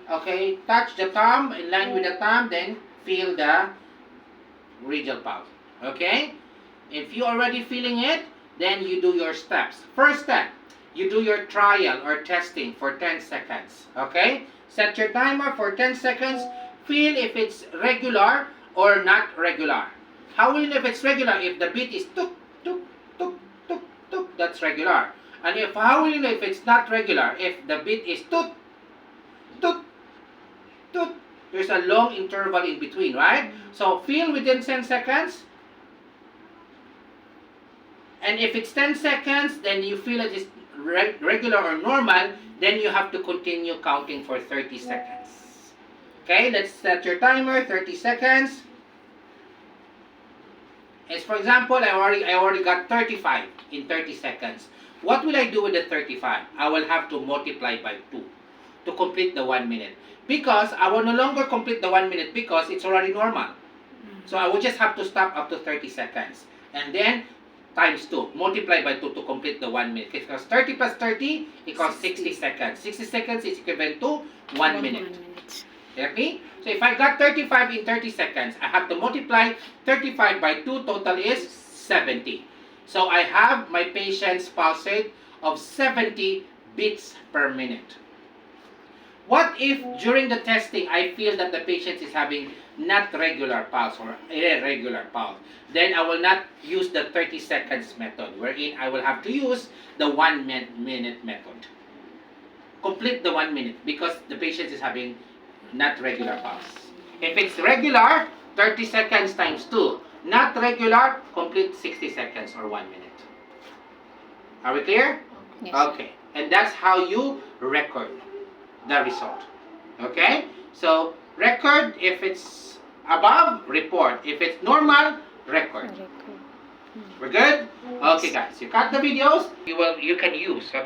Okay, touch the thumb in line with the thumb, then feel the radial pulse. Okay? If you already feeling it, then you do your steps. First step, you do your trial or testing for 10 seconds. Okay? Set your timer for 10 seconds. Feel if it's regular or not regular. How will you know if it's regular? If the beat is tuk, tuk, tuk, tuk, tuk, that's regular. And how will you know if it's not regular? If the beat is tut, tut, tut, there's a long interval in between, right? So feel within 10 seconds. And if it's 10 seconds, then you feel it is regular or normal, then you have to continue counting for 30 seconds. Okay, let's set your timer, 30 seconds. As for example, I already got 35 in 30 seconds. What will I do with the 35? I will have to multiply by 2 to complete the 1 minute. Because I will no longer complete the 1 minute because it's already normal. So I will just have to stop up to 30 seconds. And then times 2. Multiply by 2 to complete the 1 minute. Because 30 plus 30 equals 60 seconds. 60 seconds is equivalent to 1 minute. Okay? So if I got 35 in 30 seconds, I have to multiply 35 by 2. Total is 70. So I have my patient's pulse rate of 70 beats per minute. What if during the testing I feel that the patient is having not regular pulse or irregular pulse? Then I will not use the 30 seconds method, wherein I will have to use the 1 minute method. Complete the 1 minute because the patient is having not regular pulse. If it's regular, 30 seconds times 2. Not regular, complete 60 seconds or 1 minute. Are we clear? Yes. Okay. And that's how you record the result. Okay? So, record if it's above, report. If it's normal, record. We're good? Okay guys, you cut the videos, you can use. Okay?